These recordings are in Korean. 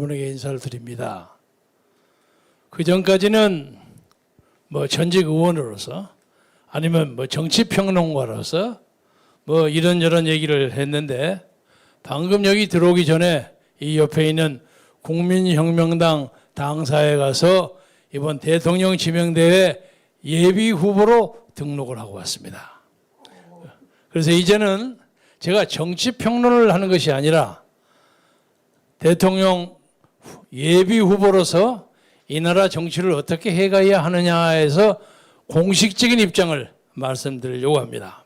여러분에게 인사를 드립니다. 그 전까지는 전직 의원으로서 아니면 정치평론가로서 이런저런 얘기를 했는데, 방금 여기 들어오기 전에 이 옆에 있는 국민혁명당 당사에 가서 이번 대통령 지명대회 예비 후보로 등록을 하고 왔습니다. 그래서 이제는 제가 정치평론을 하는 것이 아니라 대통령 예비 후보로서 이 나라 정치를 어떻게 해가야 하느냐에서 공식적인 입장을 말씀드리려고 합니다.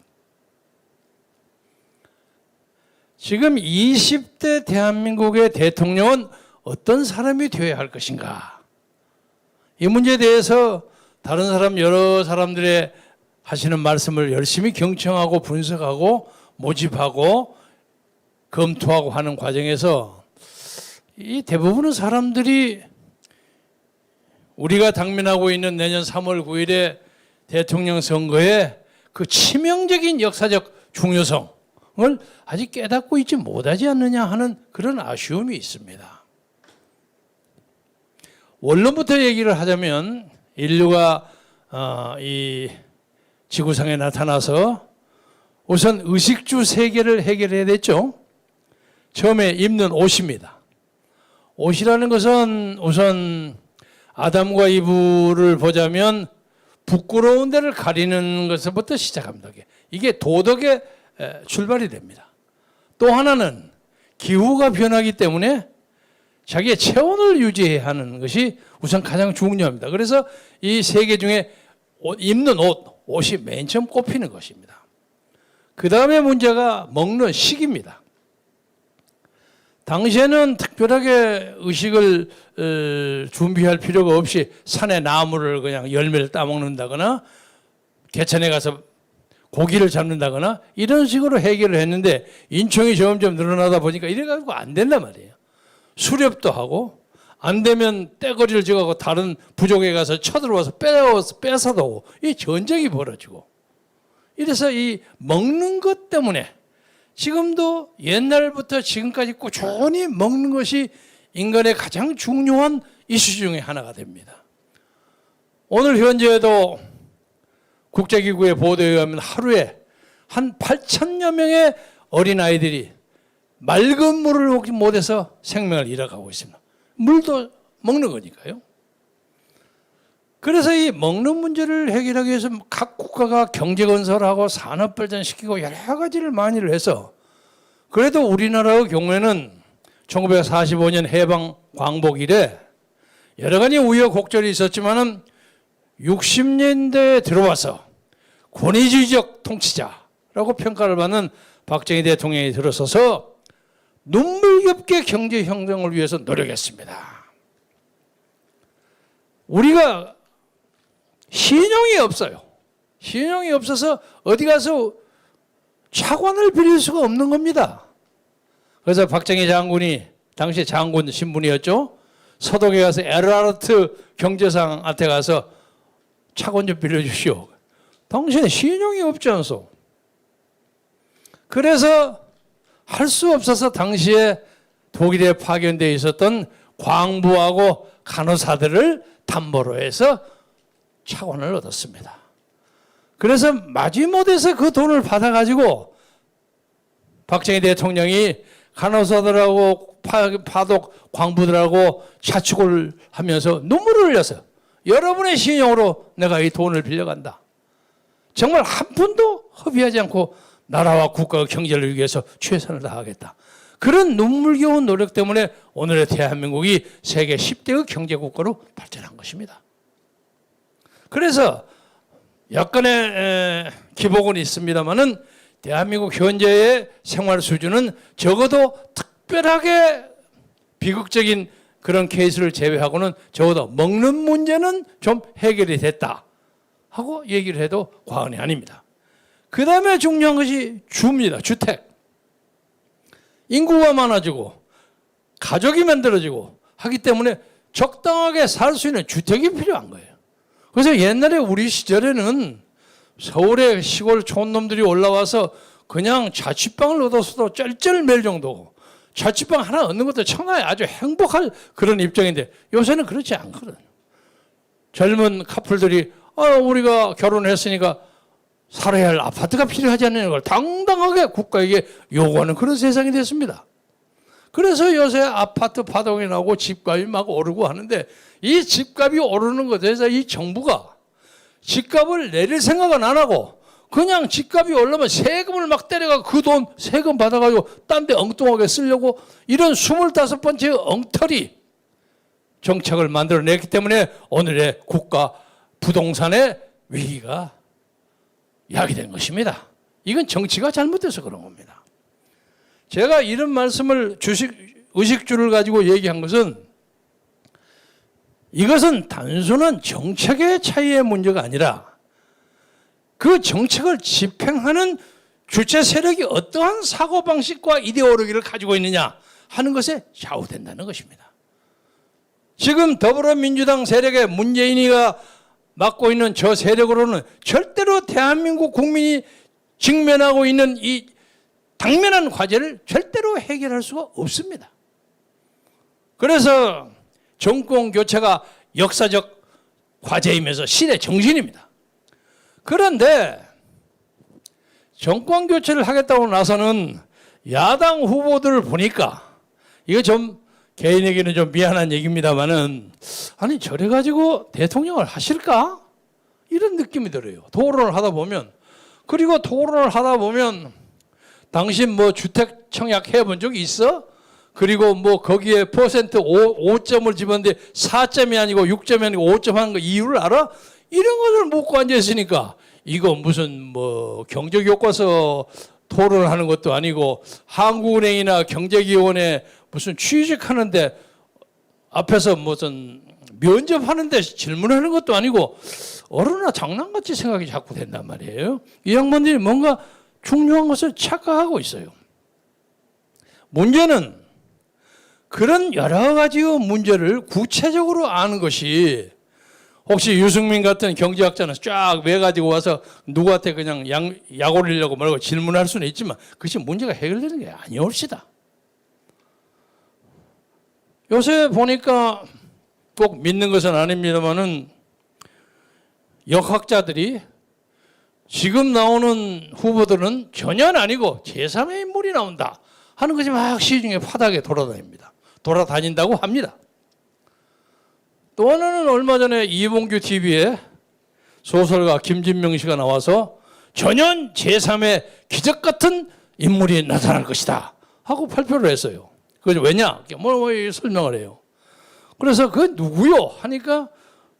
지금 20대 대한민국의 대통령은 어떤 사람이 되어야 할 것인가? 이 문제에 대해서 다른 사람, 여러 사람들의 하시는 말씀을 열심히 경청하고 분석하고 모집하고 검토하고 하는 과정에서 이 대부분의 사람들이 우리가 당면하고 있는 내년 3월 9일에 대통령 선거의 그 치명적인 역사적 중요성을 아직 깨닫고 있지 못하지 않느냐 하는 그런 아쉬움이 있습니다. 원론부터 얘기를 하자면 인류가 이 지구상에 나타나서 우선 의식주 세계를 해결해야 됐죠. 처음에 입는 옷입니다. 옷이라는 것은 우선 아담과 이브를 보자면 부끄러운 데를 가리는 것부터 시작합니다. 이게 도덕의 출발이 됩니다. 또 하나는 기후가 변하기 때문에 자기의 체온을 유지해야 하는 것이 우선 가장 중요합니다. 그래서 이 세 개 중에 입는 옷이 맨 처음 꼽히는 것입니다. 그 다음에 문제가 먹는 식입니다. 당시에는 특별하게 의식을 준비할 필요가 없이 산에 나무를 그냥 열매를 따먹는다거나 개천에 가서 고기를 잡는다거나 이런 식으로 해결을 했는데, 인청이 점점 늘어나다 보니까 이래가지고 안 된단 말이에요. 수렵도 하고 안 되면 떼거리를 지어가고 다른 부족에 가서 쳐들어와서 뺏어도 오고, 이 전쟁이 벌어지고, 이래서 이 먹는 것 때문에 지금도 옛날부터 지금까지 꾸준히 먹는 것이 인간의 가장 중요한 이슈 중에 하나가 됩니다. 오늘 현재에도 국제기구의 보도에 의하면 하루에 한 8천여 명의 어린아이들이 맑은 물을 먹지 못해서 생명을 잃어가고 있습니다. 물도 먹는 거니까요. 그래서 이 먹는 문제를 해결하기 위해서 각 국가가 경제 건설하고 산업 발전시키고 여러 가지를 많이 해서, 그래도 우리나라의 경우에는 1945년 해방 광복 이래 여러 가지 우여곡절이 있었지만은 60년대에 들어와서 권위주의적 통치자라고 평가를 받는 박정희 대통령이 들어서서 눈물겹게 경제혁명을 위해서 노력했습니다. 우리가 신용이 없어요. 신용이 없어서 어디 가서 차관을 빌릴 수가 없는 겁니다. 그래서 박정희 장군이 당시 장군 신분이었죠. 서독에 가서 에르하르트 경제상한테 가서 차관 좀 빌려주시오. 당신은 신용이 없지 않소. 그래서 할 수 없어서 당시에 독일에 파견되어 있었던 광부하고 간호사들을 담보로 해서 차관을 얻었습니다. 그래서 마지못해서 그 돈을 받아가지고 박정희 대통령이 간호사들하고 파독 광부들하고 자축을 하면서 눈물을 흘려서 여러분의 신용으로 내가 이 돈을 빌려간다. 정말 한 푼도 허비하지 않고 나라와 국가의 경제를 위해서 최선을 다하겠다. 그런 눈물겨운 노력 때문에 오늘의 대한민국이 세계 10대의 경제국가로 발전한 것입니다. 그래서 약간의 기복은 있습니다만은 대한민국 현재의 생활 수준은 적어도 특별하게 비극적인 그런 케이스를 제외하고는 적어도 먹는 문제는 좀 해결이 됐다 하고 얘기를 해도 과언이 아닙니다. 그 다음에 중요한 것이 주입니다. 주택. 인구가 많아지고 가족이 만들어지고 하기 때문에 적당하게 살 수 있는 주택이 필요한 거예요. 그래서 옛날에 우리 시절에는 서울에 시골 촌놈들이 올라와서 그냥 자취방을 얻어서도 쩔쩔맬 정도고, 자취방 하나 얻는 것도 천하에 아주 행복할 그런 입장인데 요새는 그렇지 않거든. 젊은 커플들이 우리가 결혼했으니까 살아야 할 아파트가 필요하지 않느냐 걸 당당하게 국가에게 요구하는 그런 세상이 됐습니다. 그래서 요새 아파트 파동이 나고 집값이 막 오르고 하는데 이 집값이 오르는 것에 대해서 이 정부가 집값을 내릴 생각은 안 하고 그냥 집값이 오르면 세금을 막 때려가 그 돈 세금 받아가지고 딴 데 엉뚱하게 쓰려고 이런 25번째 엉터리 정책을 만들어냈기 때문에 오늘의 국가 부동산의 위기가 야기된 것입니다. 이건 정치가 잘못돼서 그런 겁니다. 제가 이런 말씀을 의식주를 가지고 얘기한 것은 이것은 단순한 정책의 차이의 문제가 아니라 그 정책을 집행하는 주체 세력이 어떠한 사고방식과 이데올로기를 가지고 있느냐 하는 것에 좌우된다는 것입니다. 지금 더불어민주당 세력의 문재인이가 맡고 있는 저 세력으로는 절대로 대한민국 국민이 직면하고 있는 이 당면한 과제를 절대로 해결할 수가 없습니다. 그래서 정권 교체가 역사적 과제이면서 시대 정신입니다. 그런데 정권 교체를 하겠다고 나서는 야당 후보들을 보니까 이거 좀 개인에게는 좀 미안한 얘기입니다만은 아니 저래 가지고 대통령을 하실까? 이런 느낌이 들어요. 토론을 하다 보면. 그리고 토론을 하다 보면 당신 뭐 주택 청약 해본 적 있어? 그리고 뭐 거기에 퍼센트 5점을 집었는데 4점이 아니고 6점이 아니고 5점 하는 거 이유를 알아? 이런 것을 묻고 앉아있으니까 이거 무슨 뭐 경제교과서 토론을 하는 것도 아니고 한국은행이나 경제기원에 무슨 취직하는데 앞에서 무슨 면접하는데 질문하는 것도 아니고 어른나 장난같이 생각이 자꾸 된단 말이에요. 이 양반들이 뭔가 중요한 것을 착각하고 있어요. 문제는 그런 여러 가지의 문제를 구체적으로 아는 것이 혹시 유승민 같은 경제학자는 쫙 매가지고 와서 누구한테 그냥 약 올리려고 말고 질문할 수는 있지만 그것이 문제가 해결되는 게 아니옵시다. 요새 보니까 꼭 믿는 것은 아닙니다만은 역학자들이 지금 나오는 후보들은 전혀 아니고 제3의 인물이 나온다 하는 것이 막 시중에 파닥에 돌아다닌다고 합니다. 또 하나는 얼마 전에 이봉규 TV에 소설가 김진명 씨가 나와서 전혀 제3의 기적 같은 인물이 나타날 것이다 하고 발표를 했어요. 그게 왜냐? 뭐 설명을 해요. 그래서 그 누구요? 하니까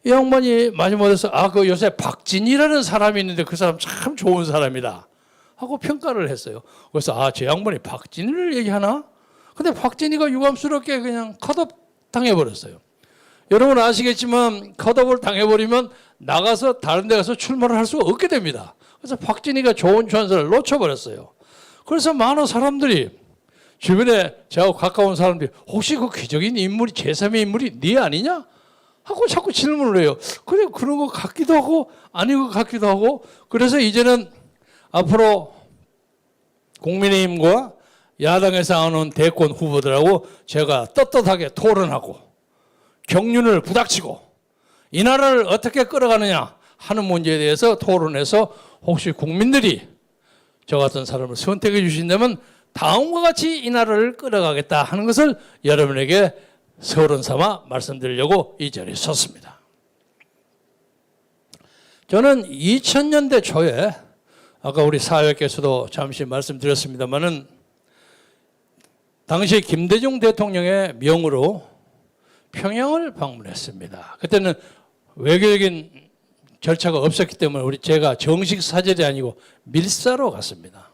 이 양반이 마지막에서 그 요새 박진희라는 사람이 있는데 그 사람 참 좋은 사람이다 하고 평가를 했어요. 그래서 저 양반이 박진희를 얘기하나? 근데 박진희가 유감스럽게 그냥 컷업 당해버렸어요. 여러분 아시겠지만 컷업을 당해버리면 나가서 다른 데 가서 출마를 할 수가 없게 됩니다. 그래서 박진희가 좋은 찬스를 놓쳐버렸어요. 그래서 많은 사람들이 주변에 저하고 가까운 사람들이 혹시 그 기적인 인물이 제3의 인물이 네 아니냐? 하고 자꾸 질문을 해요. 그래 그런 것 같기도 하고 아닌 것 같기도 하고 그래서 이제는 앞으로 국민의힘과 야당에서 나오는 대권 후보들하고 제가 떳떳하게 토론하고 경륜을 부닥치고 이 나라를 어떻게 끌어가느냐 하는 문제에 대해서 토론해서 혹시 국민들이 저 같은 사람을 선택해 주신다면 다음과 같이 이 나라를 끌어가겠다 하는 것을 여러분에게 서론 삼아 말씀드리려고 이 자리에 섰습니다. 저는 2000년대 초에 아까 우리 사회께서도 잠시 말씀드렸습니다마는 당시 김대중 대통령의 명으로 평양을 방문했습니다. 그때는 외교적인 절차가 없었기 때문에 제가 정식 사절이 아니고 밀사로 갔습니다.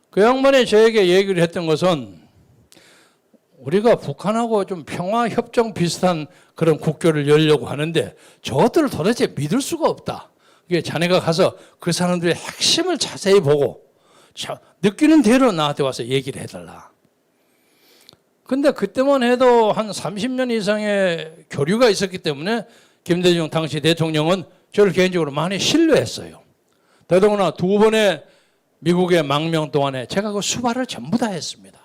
그 양반이 저에게 얘기를 했던 것은 우리가 북한하고 좀 평화협정 비슷한 그런 국교를 열려고 하는데 저것들을 도대체 믿을 수가 없다. 이게 자네가 가서 그 사람들의 핵심을 자세히 보고 느끼는 대로 나한테 와서 얘기를 해달라. 근데 그때만 해도 한 30년 이상의 교류가 있었기 때문에 김대중 당시 대통령은 저를 개인적으로 많이 신뢰했어요. 더더구나 2번의 미국의 망명 동안에 제가 그 수발을 전부 다 했습니다.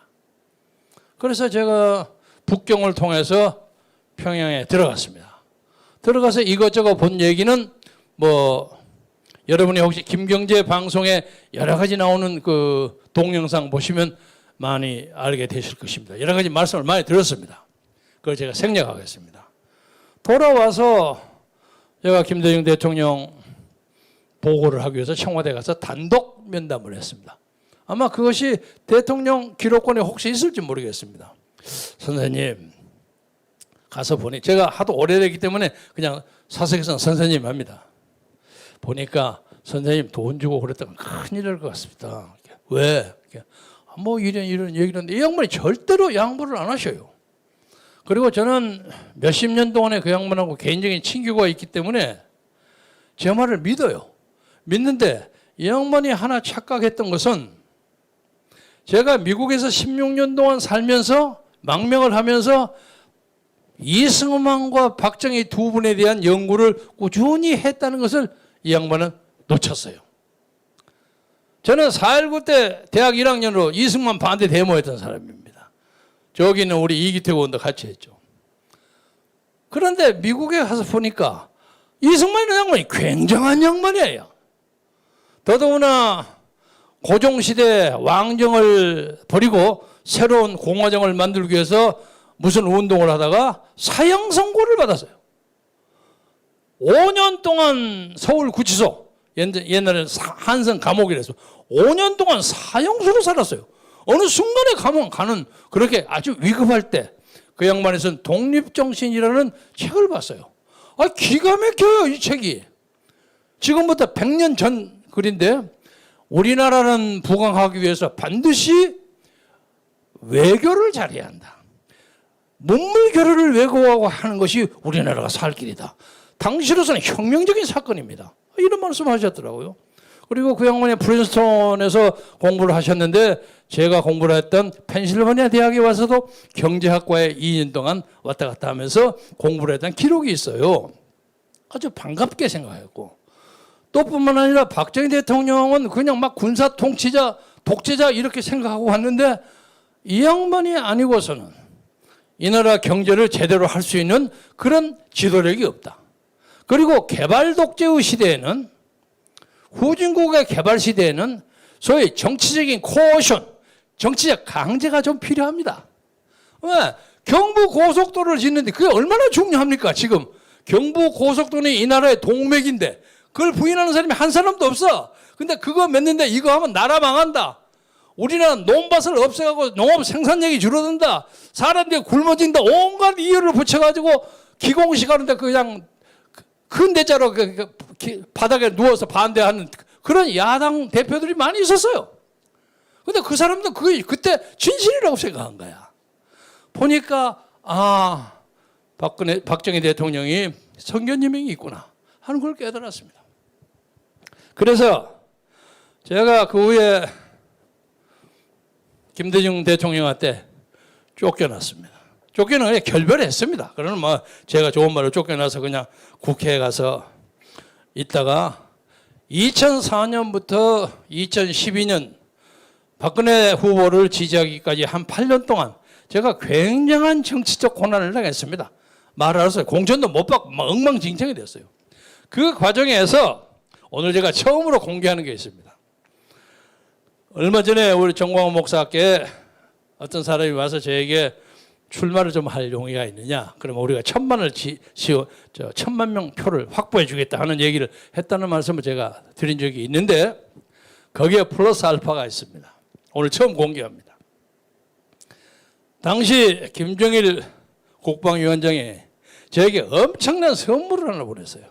그래서 제가 북경을 통해서 평양에 들어갔습니다. 들어가서 이것저것 본 얘기는 뭐 여러분이 혹시 김경재 방송에 여러 가지 나오는 그 동영상 보시면 많이 알게 되실 것입니다. 여러 가지 말씀을 많이 들었습니다. 그걸 제가 생략하겠습니다. 돌아와서 제가 김대중 대통령 보고를 하기 위해서 청와대 가서 단독 면담을 했습니다. 아마 그것이 대통령 기록관에 혹시 있을지 모르겠습니다. 선생님 가서 보니 제가 하도 오래됐기 때문에 그냥 사석에서는 선생님 합니다. 보니까 선생님 돈 주고 그랬다면 큰일 날 것 같습니다. 왜? 뭐 이런 얘기를 하는데 이 양반이 절대로 양보를 안 하셔요. 그리고 저는 몇십 년 동안에 그 양반하고 개인적인 친교가 있기 때문에 제 말을 믿어요. 믿는데 이 양반이 하나 착각했던 것은 제가 미국에서 16년 동안 살면서 망명을 하면서 이승만과 박정희 두 분에 대한 연구를 꾸준히 했다는 것을 이 양반은 놓쳤어요. 저는 4.19 때 대학 1학년으로 이승만 반대 데모했던 사람입니다. 저기는 우리 이기택 의원도 같이 했죠. 그런데 미국에 가서 보니까 이승만이라는 양반이 굉장한 양반이에요. 더더구나 고종시대 왕정을 버리고 새로운 공화정을 만들기 위해서 무슨 운동을 하다가 사형 선고를 받았어요. 5년 동안 서울구치소, 옛날에는 한성 감옥이라서 5년 동안 사형수로 살았어요. 어느 순간에 감옥 가는 그렇게 아주 위급할 때 그 양반에서는 독립정신이라는 책을 봤어요. 아, 기가 막혀요, 이 책이. 지금부터 100년 전 글인데 우리나라는 부강하기 위해서 반드시 외교를 잘해야 한다. 문물교류를 외고하고 하는 것이 우리나라가 살 길이다. 당시로서는 혁명적인 사건입니다. 이런 말씀을 하셨더라고요. 그리고 그 양반이 프린스턴에서 공부를 하셨는데 제가 공부를 했던 펜실베니아 대학에 와서도 경제학과에 2년 동안 왔다 갔다 하면서 공부를 했던 기록이 있어요. 아주 반갑게 생각했고 또 뿐만 아니라 박정희 대통령은 그냥 막 군사 통치자, 독재자 이렇게 생각하고 왔는데 이 양반이 아니고서는 이 나라 경제를 제대로 할 수 있는 그런 지도력이 없다. 그리고 개발 독재의 시대에는 후진국의 개발 시대에는 소위 정치적인 코어션, 정치적 강제가 좀 필요합니다. 왜? 경부 고속도로를 짓는데 그게 얼마나 중요합니까? 지금 경부 고속도로는 이 나라의 동맥인데 그걸 부인하는 사람이 한 사람도 없어. 근데 그거 맺는데 이거 하면 나라 망한다. 우리나라는 논밭을 없애가고 농업 생산력이 줄어든다. 사람들이 굶어진다. 온갖 이유를 붙여가지고 기공식 하는데 그냥 큰 대자로 바닥에 누워서 반대하는 그런 야당 대표들이 많이 있었어요. 근데 그 사람도 그때 진실이라고 생각한 거야. 보니까 박정희 대통령이 선견지명이 있구나 하는 걸 깨달았습니다. 그래서 제가 그 후에 김대중 대통령한테 쫓겨났습니다. 쫓겨는 결별했습니다. 그러면 뭐 제가 좋은 말로 쫓겨나서 그냥 국회에 가서 있다가 2004년부터 2012년 박근혜 후보를 지지하기까지 한 8년 동안 제가 굉장한 정치적 고난을 당했습니다. 말하러서 공천도 못 받고 막 엉망진창이 됐어요. 그 과정에서 오늘 제가 처음으로 공개하는 게 있습니다. 얼마 전에 우리 정광훈 목사께 어떤 사람이 와서 저에게 출마를 좀 할 용의가 있느냐. 그러면 우리가 1,000만 명 표를 확보해 주겠다 하는 얘기를 했다는 말씀을 제가 드린 적이 있는데 거기에 플러스 알파가 있습니다. 오늘 처음 공개합니다. 당시 김정일 국방위원장이 저에게 엄청난 선물을 하나 보냈어요.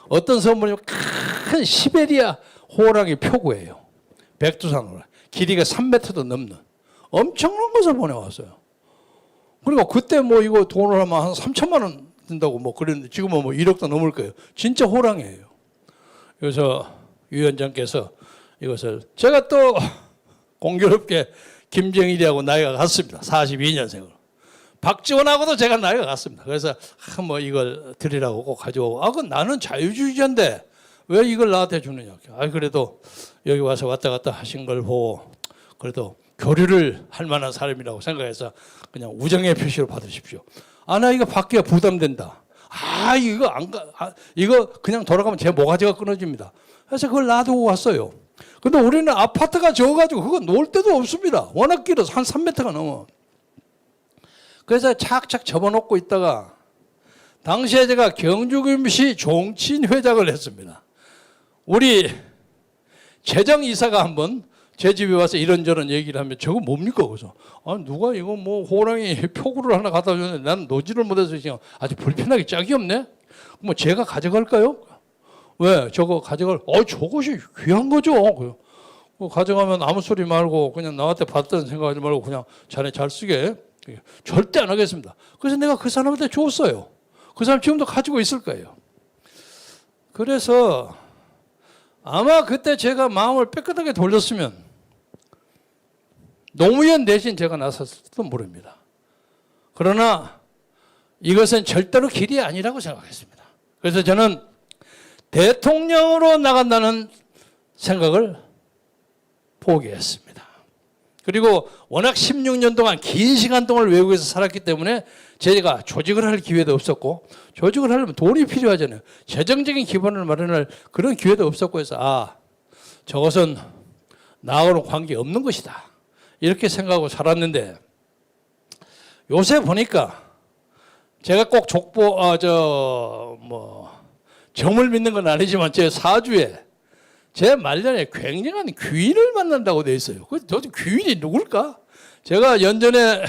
어떤 선물이냐면 큰 시베리아 호랑이 표구예요. 백두산으로 길이가 3m도 넘는 엄청난 것을 보내왔어요. 그리고 그때 뭐 이거 돈을 하면 한 3천만 원 든다고 뭐 그랬는데 지금은 뭐 1억도 넘을 거예요. 진짜 호랑이에요. 그래서 위원장께서 이것을 제가 또 공교롭게 김정일이하고 나이가 같습니다. 42년생으로. 박지원하고도 제가 나이가 같습니다. 그래서 뭐 이걸 드리라고 꼭 가져오고 그건 나는 자유주의자인데 왜 이걸 나한테 주느냐. 그래도 여기 와서 왔다 갔다 하신 걸 보고 그래도 교류를 할 만한 사람이라고 생각해서 그냥 우정의 표시로 받으십시오. 아, 나 이거 받기가 부담된다. 아, 이거 이거 그냥 돌아가면 제 모가지가 끊어집니다. 그래서 그걸 놔두고 왔어요. 근데 우리는 아파트가 적어가지고 그거 놓을 데도 없습니다. 워낙 길어서 한 3m가 넘어. 그래서 착착 접어놓고 있다가 당시에 제가 경주금시 종친회장을 했습니다. 우리 재정이사가 한번 제 집에 와서 이런저런 얘기를 하면 저거 뭡니까? 그래서 아, 누가 이거 뭐 호랑이 표구를 하나 갖다 줬는데 난 노지를 못해서 지금 아주 불편하게 짝이 없네. 뭐 제가 가져갈까요? 왜 저거 가져갈? 저것이 귀한 거죠. 가져가면 아무 소리 말고 그냥 나한테 받던 생각하지 말고 그냥 자네 잘 쓰게. 절대 안 하겠습니다. 그래서 내가 그 사람한테 줬어요. 그 사람 지금도 가지고 있을 거예요. 그래서 아마 그때 제가 마음을 깨끗하게 돌렸으면 노무현 대신 제가 나섰을지도 모릅니다. 그러나 이것은 절대로 길이 아니라고 생각했습니다. 그래서 저는 대통령으로 나간다는 생각을 포기했습니다. 그리고 워낙 16년 동안 긴 시간 동안 외국에서 살았기 때문에 제가 조직을 할 기회도 없었고, 조직을 하려면 돈이 필요하잖아요. 재정적인 기반을 마련할 그런 기회도 없었고 해서 저것은 나하고는 관계없는 것이다. 이렇게 생각하고 살았는데 요새 보니까 제가 꼭 점을 믿는 건 아니지만 제 사주에 제 말년에 굉장한 귀인을 만난다고 돼 있어요. 도대체 귀인이 누굴까? 제가 연전에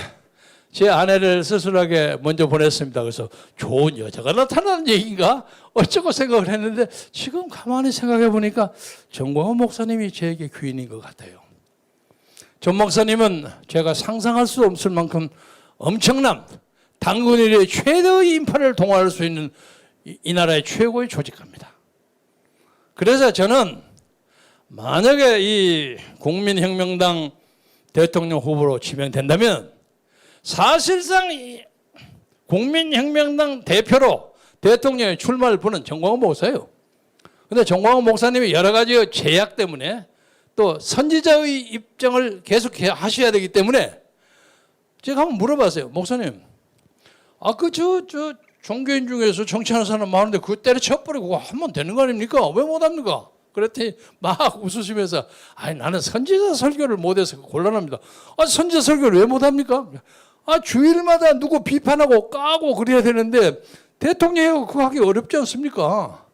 제 아내를 스스로하게 먼저 보냈습니다. 그래서 좋은 여자가 나타나는 얘기인가? 어쩌고 생각을 했는데 지금 가만히 생각해 보니까 정광훈 목사님이 제게 귀인인 것 같아요. 전 목사님은 제가 상상할 수 없을 만큼 엄청난 단군 이래 최대의 인파를 동원할 수 있는 이 나라의 최고의 조직가입니다. 그래서 저는 만약에 이 국민혁명당 대통령 후보로 지명된다면 사실상 이 국민혁명당 대표로 대통령에 출마할 분은 정광훈 목사예요. 그런데 정광훈 목사님이 여러 가지 제약 때문에 또 선지자의 입장을 계속 하셔야 되기 때문에 제가 한번 물어봤어요. 목사님, 종교인 중에서 정치하는 사람 많은데 그거 때려쳐버리고 그거 하면 되는 거 아닙니까? 왜 못합니까? 그랬더니 막 웃으시면서 나는 선지자 설교를 못해서 곤란합니다. 선지자 설교를 왜 못합니까? 주일마다 누구 비판하고 까고 그래야 되는데 대통령이 그거 하기 어렵지 않습니까?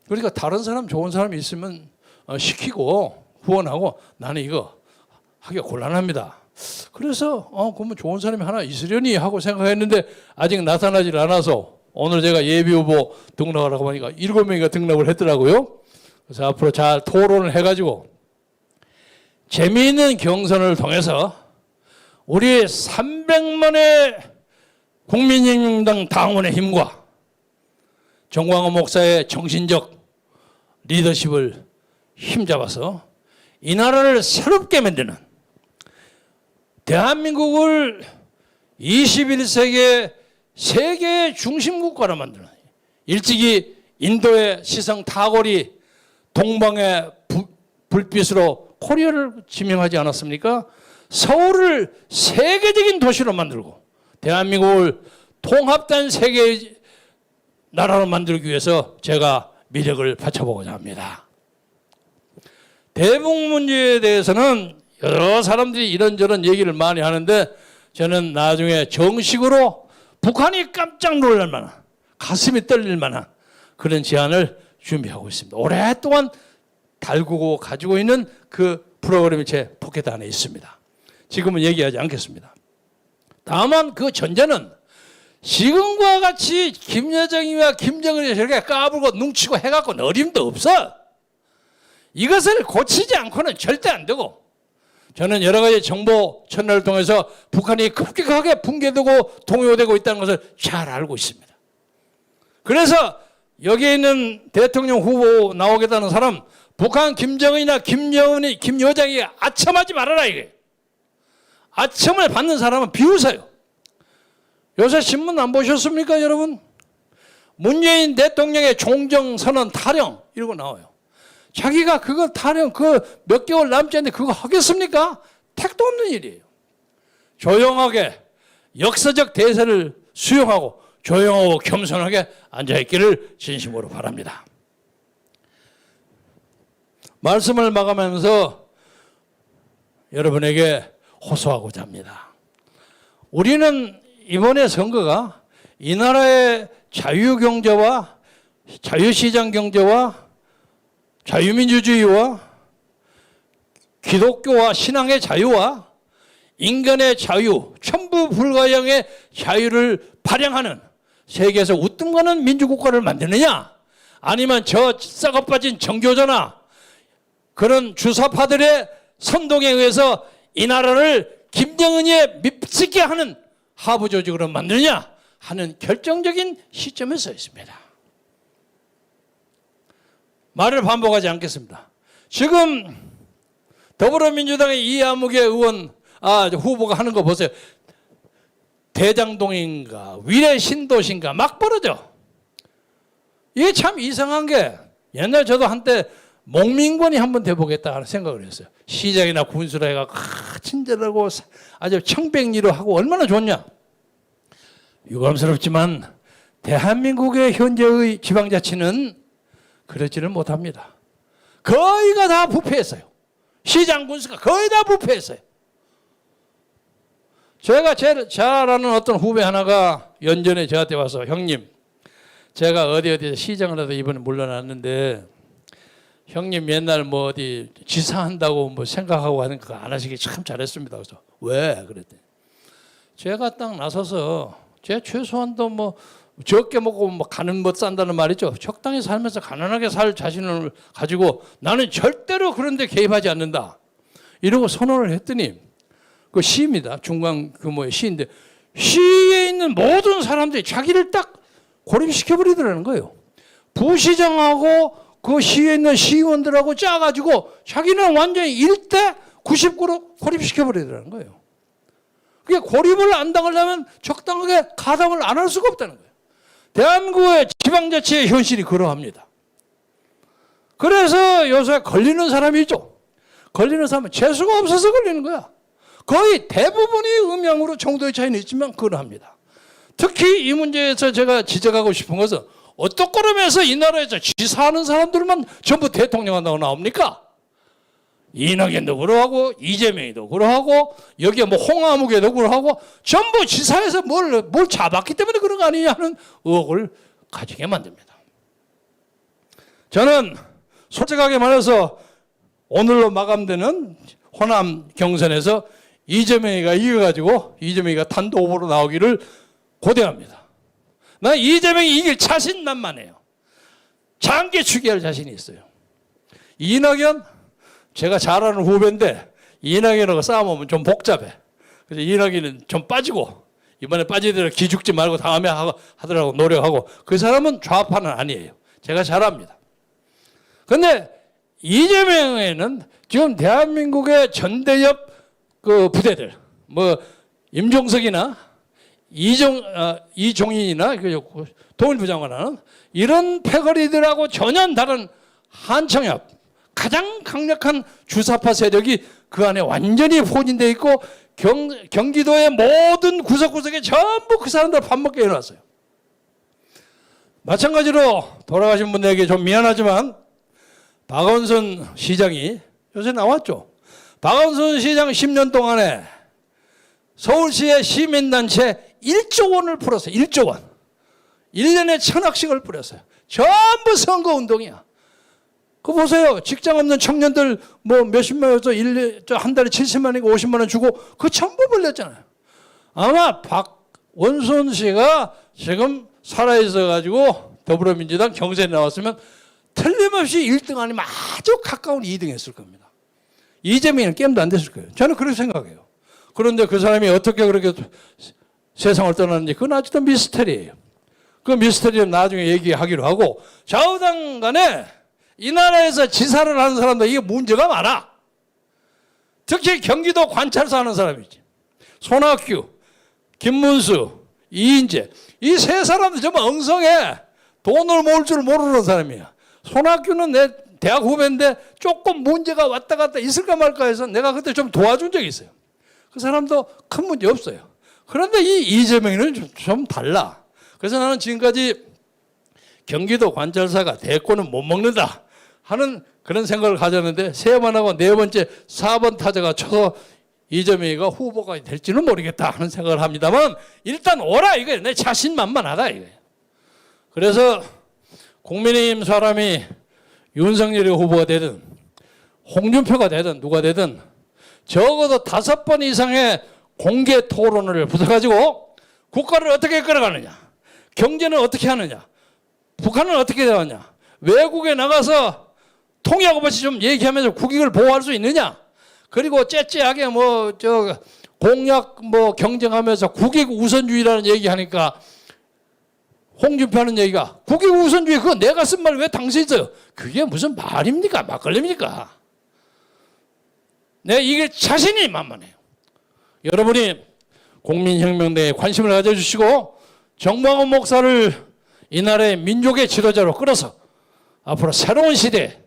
그러니까 다른 사람 좋은 사람이 있으면 시키고 후원하고 나는 이거 하기가 곤란합니다. 그래서 그러면 좋은 사람이 하나 있으려니 하고 생각했는데 아직 나타나질 않아서 오늘 제가 예비후보 등록하라고 하니까 7명이가 등록을 했더라고요. 그래서 앞으로 잘 토론을 해가지고 재미있는 경선을 통해서 우리 300만의 국민혁명당 당원의 힘과 정광훈 목사의 정신적 리더십을 힘잡아서 이 나라를 새롭게 만드는 대한민국을 21세기의 세계의 중심국가로 만드는 일찍이 인도의 시성 타골이 동방의 불빛으로 코리아를 지명하지 않았습니까? 서울을 세계적인 도시로 만들고 대한민국을 통합된 세계의 나라로 만들기 위해서 제가 미력을 바쳐보고자 합니다. 대북 문제에 대해서는 여러 사람들이 이런저런 얘기를 많이 하는데 저는 나중에 정식으로 북한이 깜짝 놀랄 만한 가슴이 떨릴 만한 그런 제안을 준비하고 있습니다. 오랫동안 달구고 가지고 있는 그 프로그램이 제 포켓 안에 있습니다. 지금은 얘기하지 않겠습니다. 다만 그 전제는 지금과 같이 김여정이와 김정은이 저렇게 까불고 눈치고 해갖고 어림도 없어. 이것을 고치지 않고는 절대 안 되고 저는 여러 가지 정보 채널을 통해서 북한이 급격하게 붕괴되고 동요되고 있다는 것을 잘 알고 있습니다. 그래서 여기에 있는 대통령 후보 나오겠다는 사람 북한 김정은이나 김여은이 김여정이 아첨하지 말아라 이게. 아첨을 받는 사람은 비웃어요. 요새 신문 안 보셨습니까 여러분? 문재인 대통령의 종정선언 타령 이러고 나와요. 자기가 그거 타령 그 몇 개월 남지 않는데 그거 하겠습니까? 택도 없는 일이에요. 조용하게 역사적 대세를 수용하고 조용하고 겸손하게 앉아있기를 진심으로 바랍니다. 말씀을 마감하면서 여러분에게 호소하고자 합니다. 우리는 이번에 선거가 이 나라의 자유경제와 자유시장 경제와 자유민주주의와 기독교와 신앙의 자유와 인간의 자유, 천부불가형의 자유를 발양하는 세계에서 우뚝하는 민주국가를 만드느냐, 아니면 저 썩어빠진 정교조나 그런 주사파들의 선동에 의해서 이 나라를 김정은에 밉게 하는 하부 조직으로 만드느냐 하는 결정적인 시점에 서 있습니다. 말을 반복하지 않겠습니다. 지금 더불어민주당의 이아무개 의원 후보가 하는 거 보세요. 대장동인가 위례신도시인가 막 벌어져. 이게 참 이상한 게, 옛날 저도 한때 목민권이 한번 돼보겠다 하는 생각을 했어요. 시장이나 군수라 해가 친절하고 아주 청백리로 하고 얼마나 좋냐. 유감스럽지만 대한민국의 현재의 지방자치는 그러지를 못합니다. 거의가 다 부패했어요. 시장 군수가 거의 다 부패했어요. 제가 제일 잘 아는 어떤 후배 하나가 연전에 저한테 와서, 형님, 제가 어디 시장을 하다 이번에 물러났는데 형님 옛날 뭐 어디 지사한다고 뭐 생각하고 하는 거 안 하시기 참 잘했습니다. 그래서 왜? 그랬더니 제가 딱 나서서 제 최소한도 뭐 적게 먹고 뭐 가는 못 산다는 말이죠. 적당히 살면서 가난하게 살 자신을 가지고 나는 절대로 그런 데 개입하지 않는다, 이러고 선언을 했더니, 그 시입니다. 중간 규모의 시인데 시에 있는 모든 사람들이 자기를 딱 고립시켜버리더라는 거예요. 부시장하고 그 시에 있는 시의원들하고 짜가지고 자기는 완전히 1대 99로 고립시켜버리더라는 거예요. 그게 고립을 안 당하려면 적당하게 가담을 안 할 수가 없다는 거예요. 대한민국의 지방자치의 현실이 그러합니다. 그래서 요새 걸리는 사람이 있죠. 걸리는 사람은 재수가 없어서 걸리는 거야. 거의 대부분이 음양으로 정도의 차이는 있지만 그러합니다. 특히 이 문제에서 제가 지적하고 싶은 것은, 어떤 걸음에서 이 나라에서 지사하는 사람들만 전부 대통령 한다고 나옵니까? 이낙연도 그러하고 이재명이도 그러하고 여기에 뭐 홍아무개도 그러하고 전부 지사에서 뭘 잡았기 때문에 그런 거 아니냐 하는 의혹을 가지게 만듭니다. 저는 솔직하게 말해서 오늘로 마감되는 호남 경선에서 이재명이가 이겨가지고 이재명이가 단독 후보로 나오기를 고대합니다. 난 이재명이 이길 자신만만해요. 장기 추기할 자신이 있어요. 이낙연, 제가 잘 아는 후배인데 이낙연하고 싸움하면 좀 복잡해. 그래서 이낙연은 좀 빠지고, 이번에 빠지더라도 기죽지 말고 다음에 하더라고 노력하고, 그 사람은 좌파는 아니에요. 제가 잘 압니다. 그런데 이재명에는 지금 대한민국의 전대협 그 부대들, 뭐 임종석이나 이종인이나 통일부 장관은 이런 패거리들하고 전혀 다른 한청협, 가장 강력한 주사파 세력이 그 안에 완전히 혼인되어 있고, 경기도의 모든 구석구석에 전부 그 사람들 밥 먹게 해놨어요. 마찬가지로 돌아가신 분들에게 좀 미안하지만 박원순 시장이 요새 나왔죠. 박원순 시장 10년 동안에 서울시의 시민단체 1조 원을 풀었어요. 1조 원. 1년에 1,000억씩을 뿌렸어요. 전부 선거운동이야. 그거 보세요. 직장 없는 청년들 뭐 몇십만 원에서 한 달에 70만 원이고 50만 원 주고 그거 전부 벌렸잖아요. 아마 박원순 씨가 지금 살아있어 가지고 더불어민주당 경선에 나왔으면 틀림없이 1등 아니면 아주 가까운 2등 했을 겁니다. 이재명이는 게임도 안 됐을 거예요. 저는 그렇게 생각해요. 그런데 그 사람이 어떻게 그렇게 세상을 떠났는지 그건 아직도 미스터리예요. 그 미스터리는 나중에 얘기하기로 하고, 좌우당 간에 이 나라에서 지사를 하는 사람들 이게 문제가 많아. 특히 경기도 관찰사 하는 사람이지. 손학규, 김문수, 이인재, 이 세 사람들 정말 엉성해. 돈을 모을 줄 모르는 사람이야. 손학규는 내 대학 후배인데 조금 문제가 왔다 갔다 있을까 말까 해서 내가 그때 좀 도와준 적이 있어요. 그 사람도 큰 문제 없어요. 그런데 이 이재명이는 좀 달라. 그래서 나는 지금까지 경기도 관찰사가 대권은 못 먹는다 하는 그런 생각을 가졌는데 세 번 하고 네 번째 4번 타자가 쳐서 이재명이가 후보가 될지는 모르겠다 하는 생각을 합니다만 일단 오라 이거예요. 내 자신만만하다 이거예요. 그래서 국민의힘 사람이 윤석열이 후보가 되든 홍준표가 되든 누가 되든 적어도 5번 이상의 공개 토론을 붙여가지고 국가를 어떻게 끌어가느냐, 경제는 어떻게 하느냐, 북한은 어떻게 되었냐, 외국에 나가서 통일하고 같이 좀 얘기하면서 국익을 보호할 수 있느냐, 그리고 째째하게 공약 경쟁하면서 국익 우선주의라는 얘기하니까 홍준표 하는 얘기가 국익 우선주의 그거 내가 쓴 말 왜 당신이 써요? 그게 무슨 말입니까? 막걸리입니까? 내 이게 자신이 만만해요. 여러분이 국민혁명대에 관심을 가져주시고 정광훈 목사를 이 나라의 민족의 지도자로 끌어서 앞으로 새로운 시대에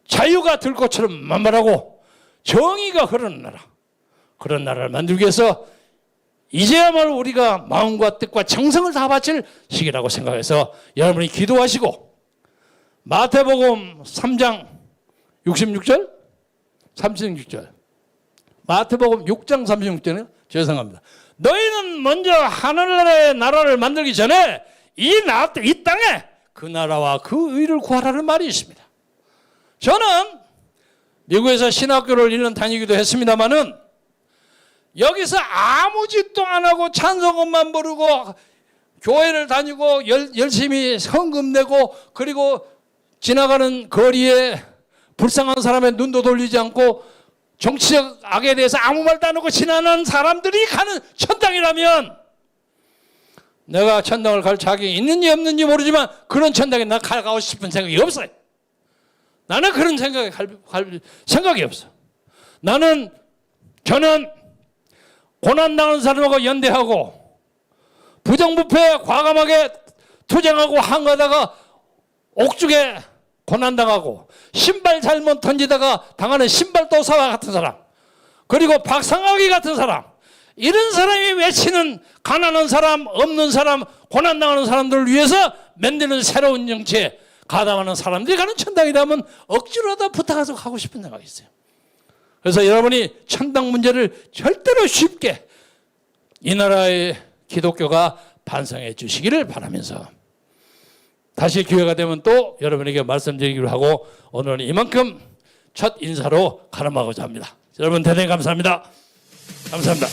자유가 들꽃처럼 만발하고 정의가 흐르는 나라, 그런 나라를 만들기 위해서 이제야말로 우리가 마음과 뜻과 정성을 다 바칠 시기라고 생각해서 여러분이 기도하시고 마태복음 3장 66절 36절 마태복음 6장 36절은 죄송합니다. 너희는 먼저 하늘나라의 나라를 만들기 전에 이 땅에 그 나라와 그 의를 구하라는 말이 있습니다. 저는 미국에서 신학교를 1년 다니기도 했습니다마는 여기서 아무 짓도 안 하고 찬송음만 부르고 교회를 다니고 열심히 헌금 내고 그리고 지나가는 거리에 불쌍한 사람의 눈도 돌리지 않고 정치적 악에 대해서 아무 말도 안 하고 지나가는 사람들이 가는 천당이라면 내가 천당을 갈 자격이 있는지 없는지 모르지만 그런 천당에 나 가고 싶은 생각이 없어요. 나는 그런 생각에 갈 생각이 없어. 저는 고난당하는 사람하고 연대하고 부정부패에 과감하게 투쟁하고 항하다가 옥중에 고난당하고 신발 잘못 던지다가 당하는 신발도사와 같은 사람, 그리고 박상학이 같은 사람, 이런 사람이 외치는 가난한 사람, 없는 사람, 고난당하는 사람들을 위해서 만드는 새로운 정치에 가담하는 사람들이 가는 천당이라면 억지로라도 부탁해서 가고 싶은 생각이 있어요. 그래서 여러분이 천당 문제를 절대로 쉽게 이 나라의 기독교가 반성해 주시기를 바라면서 다시 기회가 되면 또 여러분에게 말씀드리기로 하고 오늘은 이만큼 첫 인사로 가름하고자 합니다. 여러분 대단히 감사합니다. 감사합니다.